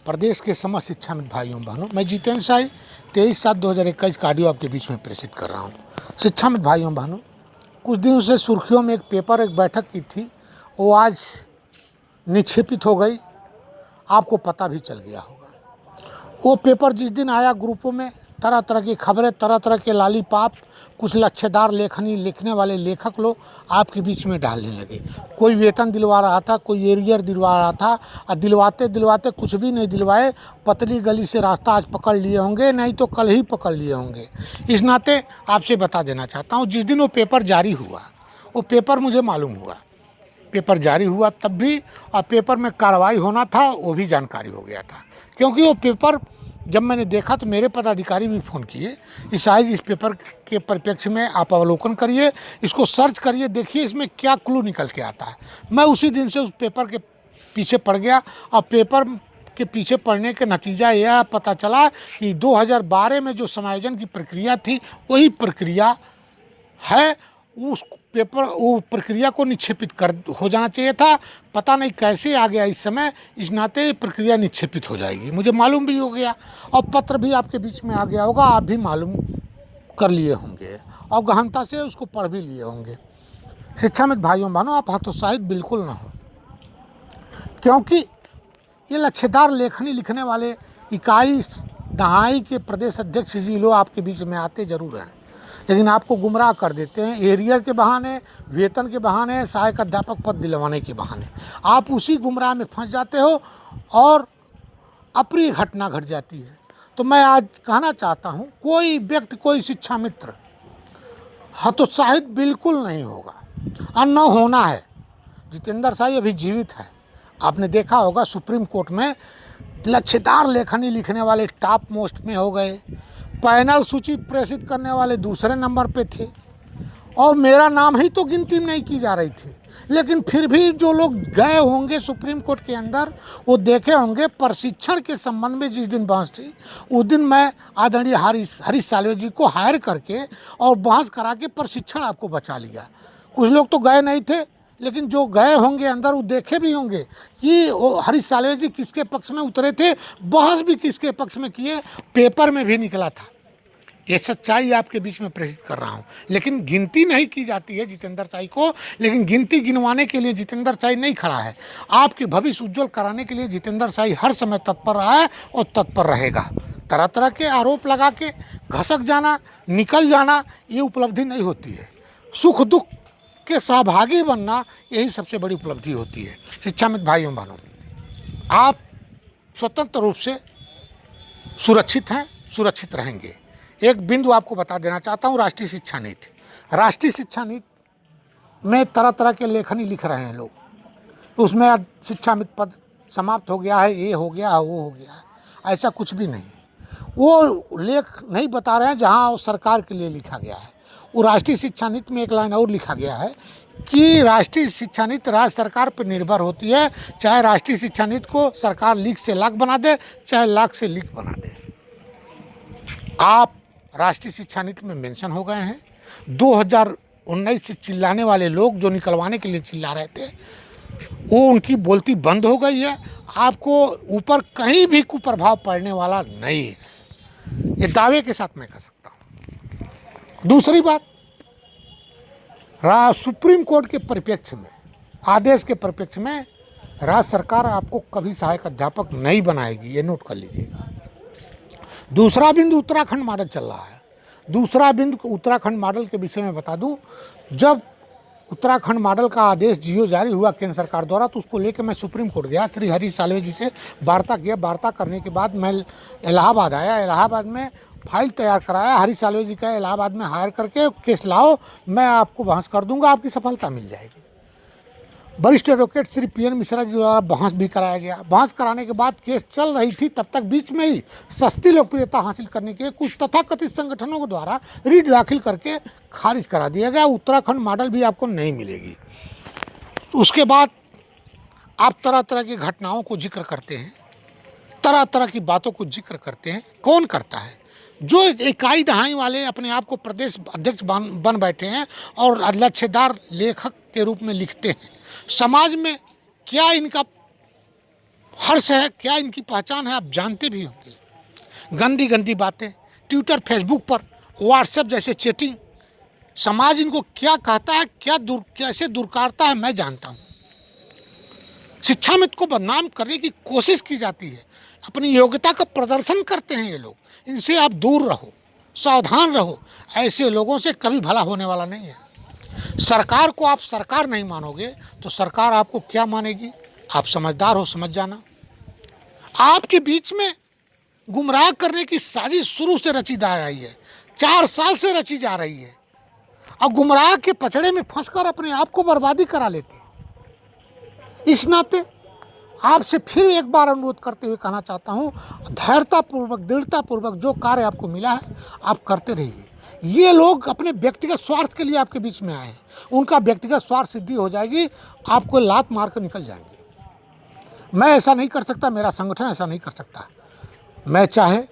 प्रदेश के समस्त शिक्षाविद भाइयों बहनों, मैं जितेंद्र साई 23/7/2021 का ऑडियो आपके बीच में प्रेषित कर रहा हूँ। शिक्षाविद भाइयों बहनों, कुछ दिनों से सुर्खियों में एक बैठक की थी, वो आज निक्षेपित हो गई। आपको पता भी चल गया होगा। वो पेपर जिस दिन आया, ग्रुपों में तरह तरह की खबरें, तरह तरह के लालीपाप, कुछ लच्छेदार लेखनी लिखने वाले लेखक लोग आपके बीच में डालने लगे। कोई वेतन दिलवा रहा था, कोई एरियर दिलवा रहा था, और दिलवाते दिलवाते कुछ भी नहीं दिलवाए। पतली गली से रास्ता आज पकड़ लिए होंगे, नहीं तो कल ही पकड़ लिए होंगे। इस नाते आपसे बता देना चाहता हूँ, जिस दिन वो पेपर जारी हुआ, वो पेपर मुझे मालूम हुआ, पेपर जारी हुआ तब भी, और पेपर में कार्रवाई होना था वो भी जानकारी हो गया था। क्योंकि वो पेपर जब मैंने देखा तो मेरे पदाधिकारी भी फ़ोन किए कि शायद इस पेपर के परिप्रेक्ष्य में आप अवलोकन करिए, इसको सर्च करिए, देखिए इसमें क्या क्लू निकल के आता है। मैं उसी दिन से उस पेपर के पीछे पड़ गया, और पेपर के पीछे पड़ने के नतीजा यह पता चला कि 2012 में जो समायोजन की प्रक्रिया थी वही प्रक्रिया है। उस पेपर वो प्रक्रिया को निक्षेपित कर हो जाना चाहिए था। पता नहीं कैसे आ गया इस समय, इस नाते प्रक्रिया निक्षेपित हो जाएगी। मुझे मालूम भी हो गया, और पत्र भी आपके बीच में आ गया होगा, आप भी मालूम कर लिए होंगे और गहनता से उसको पढ़ भी लिए होंगे। शिक्षाविद भाइयों बहनों, आप हतोत्साहित बिल्कुल ना हो, क्योंकि ये लच्छेदार लेखनी लिखने वाले इकाई दहाई के प्रदेश अध्यक्ष जी लोग आपके बीच में आते जरूर हैं, लेकिन आपको गुमराह कर देते हैं। एरियर के बहाने, वेतन के बहाने, सहायक अध्यापक पद दिलवाने के बहाने आप उसी गुमराह में फंस जाते हो और अप्रिय घटना घट जाती है। तो मैं आज कहना चाहता हूँ, कोई व्यक्ति, कोई शिक्षा मित्र हतोत्साहित बिल्कुल नहीं होगा, और न होना है। जितेंद्र साई अभी जीवित है। आपने देखा होगा सुप्रीम कोर्ट में लच्छेदार लेखनी लिखने वाले टॉप मोस्ट में हो गए, पैनल सूची प्रेषित करने वाले दूसरे नंबर पे थे, और मेरा नाम ही तो गिनती नहीं की जा रही थी। लेकिन फिर भी जो लोग गए होंगे सुप्रीम कोर्ट के अंदर, वो देखे होंगे प्रशिक्षण के संबंध में जिस दिन बहस थी, उस दिन मैं आदरणीय हरीश साल्वे जी को हायर करके और बहस करा के प्रशिक्षण आपको बचा लिया। कुछ लोग तो गए नहीं थे, लेकिन जो गए होंगे अंदर वो देखे भी होंगे कि वो हरीश साल्वे जी किसके पक्ष में उतरे थे, बहस भी किसके पक्ष में किए, पेपर में भी निकला था। ये सच्चाई आपके बीच में प्रेषित कर रहा हूँ। लेकिन गिनती नहीं की जाती है जितेंद्र साई को, लेकिन गिनती गिनवाने के लिए जितेंद्र साई नहीं खड़ा है। आपके भविष्य उज्जवल कराने के लिए जितेंद्र साई हर समय तत्पर रहा है और तत्पर रहेगा। तरह तरह के आरोप लगा के घसक जाना, निकल जाना, ये उपलब्धि नहीं होती है। सुख दुख के सहभागी बनना, यही सबसे बड़ी उपलब्धि होती है। शिक्षाविद भाइयों बहनों, आप स्वतंत्र रूप से सुरक्षित हैं, सुरक्षित रहेंगे। एक बिंदु आपको बता देना चाहता हूँ, राष्ट्रीय शिक्षा नीति। राष्ट्रीय शिक्षा नीति में तरह तरह के लेखनी लिख रहे हैं लोग, तो उसमें शिक्षाविद पद समाप्त हो गया है, ये हो गया है, वो हो गया है। ऐसा कुछ भी नहीं है। वो लेख नहीं बता रहे हैं जहाँ सरकार के लिए लिखा गया है। वो राष्ट्रीय शिक्षा नीति में एक लाइन और लिखा गया है कि राष्ट्रीय शिक्षा नीति राज्य सरकार पर निर्भर होती है। चाहे राष्ट्रीय शिक्षा नीति को सरकार लीक से लाख बना दे, चाहे लाख से लीक बना दे। आप राष्ट्रीय शिक्षा नीति में मेंशन हो गए हैं। 2019 से चिल्लाने वाले लोग जो निकलवाने के लिए चिल्ला रहे थे, वो उनकी बोलती बंद हो गई है। आपको ऊपर कहीं भी कुप्रभाव पड़ने वाला नहीं है, ये दावे के साथ मैं कह सकता हूँ। दूसरी बात, सुप्रीम कोर्ट के परिप्रेक्ष्य में, आदेश के परिप्रेक्ष्य में राज्य सरकार आपको कभी सहायक अध्यापक नहीं बनाएगी, ये नोट कर लीजिएगा। दूसरा बिंदु, उत्तराखंड मॉडल चल रहा है। दूसरा बिंदु, उत्तराखंड मॉडल के विषय में बता दूं, जब उत्तराखंड मॉडल का आदेश जीओ जारी हुआ केंद्र सरकार द्वारा, तो उसको लेकर मैं सुप्रीम कोर्ट गया, श्री हरीश साल्वे जी से वार्ता किया। वार्ता करने के बाद मैं इलाहाबाद आया। इलाहाबाद में फाइल तैयार कराया, हरीश साल्वे जी का इलाहाबाद में हायर करके केस लाओ, मैं आपको बहस कर दूंगा, आपकी सफलता मिल जाएगी। वरिष्ठ एडवोकेट श्री पीएन मिश्रा जी द्वारा बहस भी कराया गया। बहस कराने के बाद केस चल रही थी, तब तक बीच में ही सस्ती लोकप्रियता हासिल करने के कुछ तथाकथित संगठनों के द्वारा रीट दाखिल करके खारिज करा दिया गया। उत्तराखंड मॉडल भी आपको नहीं मिलेगी। उसके बाद आप तरह तरह की घटनाओं को जिक्र करते हैं, तरह तरह की बातों को जिक्र करते हैं। कौन करता है? जो इकाई दहाई वाले अपने आप को प्रदेश अध्यक्ष बन बैठे हैं और लच्छेदार लेखक के रूप में लिखते हैं। समाज में क्या इनका हर्ष है, क्या इनकी पहचान है आप जानते भी होंगे। गंदी गंदी बातें ट्विटर फेसबुक पर, व्हाट्सएप जैसे चैटिंग, समाज इनको क्या कहता है, कैसे दुरकारता है मैं जानता हूँ। शिक्षा मित्र को बदनाम करने की कोशिश की जाती है, अपनी योग्यता का प्रदर्शन करते हैं ये लोग। इनसे आप दूर रहो, सावधान रहो, ऐसे लोगों से कभी भला होने वाला नहीं है। सरकार को आप सरकार नहीं मानोगे तो सरकार आपको क्या मानेगी? आप समझदार हो, समझ जाना। आपके बीच में गुमराह करने की साजिश शुरू से रची जा रही है, 4 साल से रची जा रही है, और गुमराह के पचड़े में फंसकर अपने आप को बर्बादी करा लेते। इस नाते आपसे फिर एक बार अनुरोध करते हुए कहना चाहता हूँ, धैर्यतापूर्वक, दृढ़तापूर्वक जो कार्य आपको मिला है आप करते रहिए। ये लोग अपने व्यक्तिगत स्वार्थ के लिए आपके बीच में आए हैं, उनका व्यक्तिगत स्वार्थ सिद्धि हो जाएगी, आपको लात मार कर निकल जाएंगे। मैं ऐसा नहीं कर सकता, मेरा संगठन ऐसा नहीं कर सकता। मैं चाहे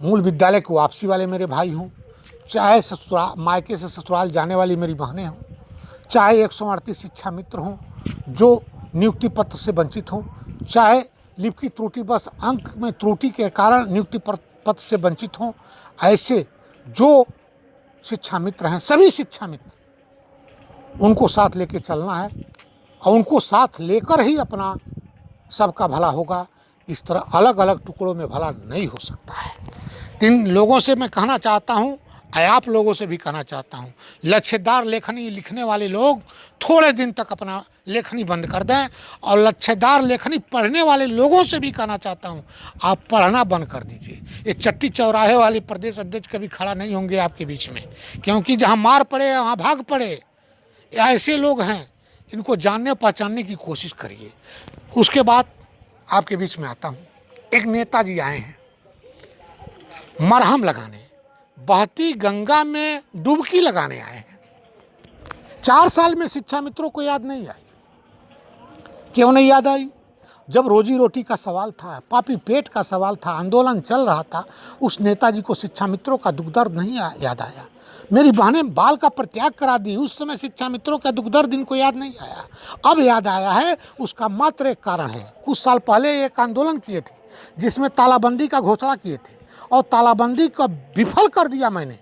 मूल विद्यालय की वापसी वाले मेरे भाई हों, चाहे मायके से ससुराल जाने वाली मेरी बहनें हों, चाहे 138 शिक्षा मित्र हों जो नियुक्ति पत्र से वंचित हों, चाहे लिपि त्रुटि बस अंक में त्रुटि के कारण नियुक्ति पत्र से वंचित हों, ऐसे जो शिक्षा मित्र हैं, सभी शिक्षा मित्र, उनको साथ लेके चलना है और उनको साथ लेकर ही अपना सबका भला होगा। इस तरह अलग अलग टुकड़ों में भला नहीं हो सकता है। इन लोगों से मैं कहना चाहता हूँ, आप लोगों से भी कहना चाहता हूँ, लच्छेदार लेखनी लिखने वाले लोग थोड़े दिन तक अपना लेखनी बंद कर दें, और लच्छेदार लेखनी पढ़ने वाले लोगों से भी कहना चाहता हूँ, आप पढ़ना बंद कर दीजिए। ये चट्टी चौराहे वाले प्रदेश अध्यक्ष कभी खड़ा नहीं होंगे आपके बीच में, क्योंकि जहाँ मार पड़े वहाँ भाग पड़े। ऐसे लोग हैं, इनको जानने पहचानने की कोशिश करिए। उसके बाद आपके बीच में आता हूँ, एक नेताजी आए हैं मरहम लगाने, बहती गंगा में डुबकी लगाने आए हैं। 4 साल में शिक्षा मित्रों को याद नहीं आई। क्यों नहीं याद आई? जब रोजी रोटी का सवाल था, पापी पेट का सवाल था, आंदोलन चल रहा था, उस नेताजी को शिक्षा मित्रों का दुख दर्द नहीं याद आया। मेरी बहनें बाल का परित्याग करा दी, उस समय शिक्षा मित्रों का दुख दर्द इनको याद नहीं आया। अब याद आया है, उसका मात्र एक कारण है। कुछ साल पहले एक आंदोलन किए थे जिसमें तालाबंदी का घोषणा किए थे, और तालाबंदी का विफल कर दिया मैंने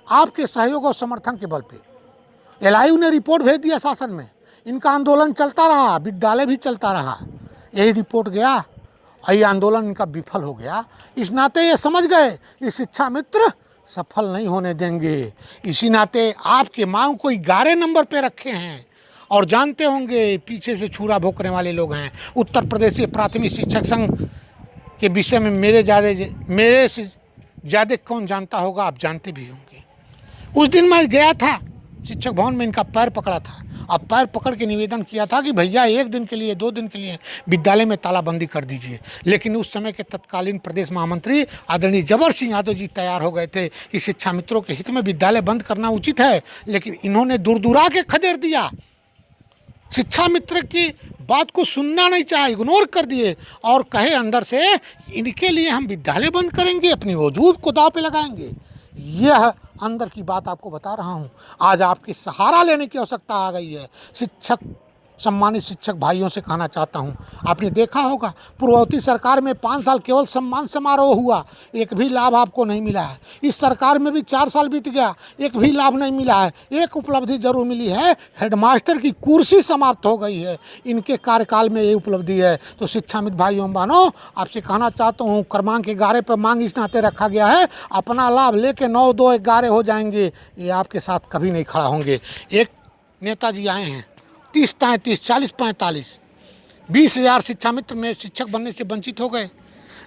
आपके सहयोग और समर्थन के बल पे। एलआईयू ने रिपोर्ट भेज दिया शासन में, इनका आंदोलन चलता रहा, विद्यालय भी चलता रहा, यही रिपोर्ट गया, ये आंदोलन इनका विफल हो गया। इस नाते ये समझ गए कि शिक्षा मित्र सफल नहीं होने देंगे। इसी नाते आपके मांग को 11 नंबर पे रखे हैं, और जानते होंगे पीछे से छुरा भोंकने वाले लोग हैं। उत्तर प्रदेश के प्राथमिक शिक्षक संघ के विषय में मेरे से ज़्यादा कौन जानता होगा, आप जानते भी होंगे। उस दिन मैं गया था शिक्षक भवन में, इनका पैर पकड़ा था, अब पैर पकड़ के निवेदन किया था कि भैया 1 दिन के लिए 2 दिन के लिए विद्यालय में तालाबंदी कर दीजिए। लेकिन उस समय के तत्कालीन प्रदेश महामंत्री आदरणीय जबर सिंह यादव जी तैयार हो गए थे कि शिक्षा मित्रों के हित में विद्यालय बंद करना उचित है, लेकिन इन्होंने दूर दूरा के खदेड़ दिया। शिक्षा मित्र की बात को सुनना नहीं चाहे, इग्नोर कर दिए, और कहे अंदर से इनके लिए हम विद्यालय बंद करेंगे, अपनी वजूद को दांव पे लगाएंगे। यह अंदर की बात आपको बता रहा हूँ। आज आपकी सहारा लेने की आवश्यकता आ गई है। सम्मानित शिक्षक भाइयों से कहना चाहता हूँ, आपने देखा होगा पूर्ववर्ती सरकार में 5 साल केवल सम्मान समारोह हुआ, एक भी लाभ आपको नहीं मिला है। इस सरकार में भी 4 साल बीत गया, एक भी लाभ नहीं मिला है। एक उपलब्धि जरूर मिली है, हेडमास्टर की कुर्सी समाप्त हो गई है, इनके कार्यकाल में ये उपलब्धि है। तो शिक्षा मित्र भाइयों बहनों, आपसे कहना चाहता हूँ, क्रमांक 11 पर मांग इस नाते रखा गया है, अपना लाभ लेके 9, 2, 11 हो जाएंगे, ये आपके साथ कभी नहीं खड़ा होंगे। एक नेताजी आए हैं 30, 33, 40, 45, 20,000 शिक्षा मित्र में शिक्षक बनने से वंचित हो गए।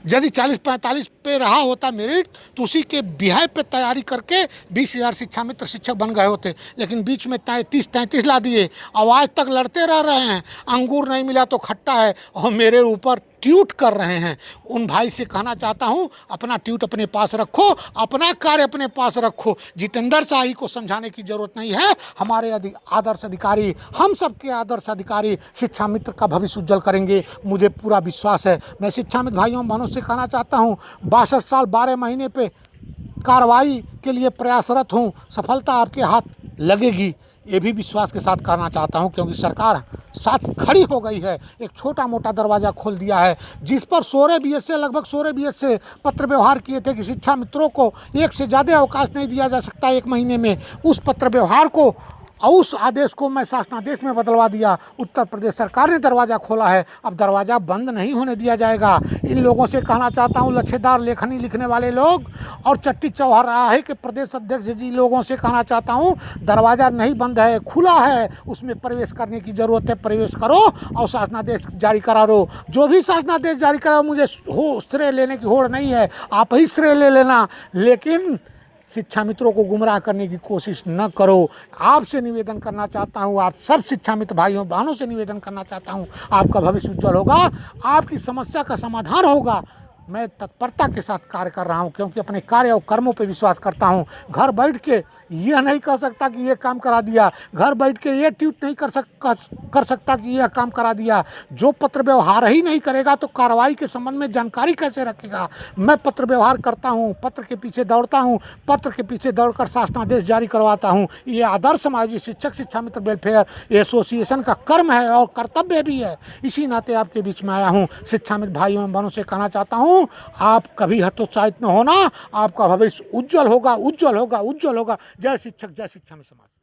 यदि 40-45 पे रहा होता मेरिट, तो उसी के बिहाय पे तैयारी करके 20,000 शिक्षा मित्र शिक्षक बन गए होते, लेकिन बीच में 30-33 ला दिए। और आज तक लड़ते रह रहे हैं, अंगूर नहीं मिला तो खट्टा है, और मेरे ऊपर ट्वीट कर रहे हैं। उन भाई से कहना चाहता हूं, अपना ट्वीट अपने पास रखो, अपना कार्य अपने पास रखो। जितेंद्र शाही को समझाने की जरूरत नहीं है। हमारे आदर्श अधिकारी, हम सबके आदर्श अधिकारी शिक्षा मित्र का भविष्य उज्जवल करेंगे, मुझे पूरा विश्वास है। मैं शिक्षा मित्र भाइयों बहनों से कहना चाहता हूँ, 62 साल 12 महीने पे कार्रवाई के लिए प्रयासरत हूँ, सफलता आपके हाथ लगेगी, ये भी विश्वास के साथ कहना चाहता हूँ, क्योंकि सरकार साथ खड़ी हो गई है। एक छोटा मोटा दरवाज़ा खोल दिया है, जिस पर 16 BS से लगभग 16 BS से पत्र व्यवहार किए थे कि शिक्षा मित्रों को एक से ज़्यादा अवकाश नहीं दिया जा सकता 1 महीने में। उस पत्र व्यवहार को और उस आदेश को मैं शासनादेश में बदलवा दिया। उत्तर प्रदेश सरकार ने दरवाज़ा खोला है, अब दरवाज़ा बंद नहीं होने दिया जाएगा। इन लोगों से कहना चाहता हूँ, लच्छेदार लेखनी लिखने वाले लोग और चट्टी चौराहे के प्रदेश अध्यक्ष जी लोगों से कहना चाहता हूँ, दरवाज़ा नहीं बंद है, खुला है, उसमें प्रवेश करने की ज़रूरत है। प्रवेश करो और शासनादेश जारी करा दो। जो भी शासनादेश जारी करा, मुझे श्रेय लेने की होड़ नहीं है, आप ही श्रेय ले लेना, लेकिन शिक्षा मित्रों को गुमराह करने की कोशिश न करो। आपसे निवेदन करना चाहता हूँ, आप सब शिक्षा मित्र भाइयों बहनों से निवेदन करना चाहता हूँ, आपका भविष्य उज्जवल होगा, आपकी समस्या का समाधान होगा। मैं तत्परता के साथ कार्य कर रहा हूं, क्योंकि अपने कार्य और कर्मों पे विश्वास करता हूं। घर बैठ के यह नहीं कह सकता कि यह काम करा दिया, घर बैठ के ये ट्वीट नहीं कर सकता कि यह काम करा दिया। जो पत्र व्यवहार ही नहीं करेगा तो कार्रवाई के संबंध में जानकारी कैसे रखेगा। मैं पत्र व्यवहार करता हूं, पत्र के पीछे दौड़ता हूं, पत्र के पीछे दौड़कर शासनादेश जारी करवाता हूं। ये आदर्श समाजी शिक्षक शिक्षा मित्र वेलफेयर एसोसिएशन का कर्म है और कर्तव्य भी है। इसी नाते आपके बीच में आया हूँ। शिक्षा मित्र भाइयों एवं बहनों से कहना चाहता हूँ, आप कभी हतोत्साहित न होना, आपका भविष्य उज्जवल होगा, उज्जवल होगा, उज्जवल होगा। जय शिक्षक, जय शिक्षा में समाज।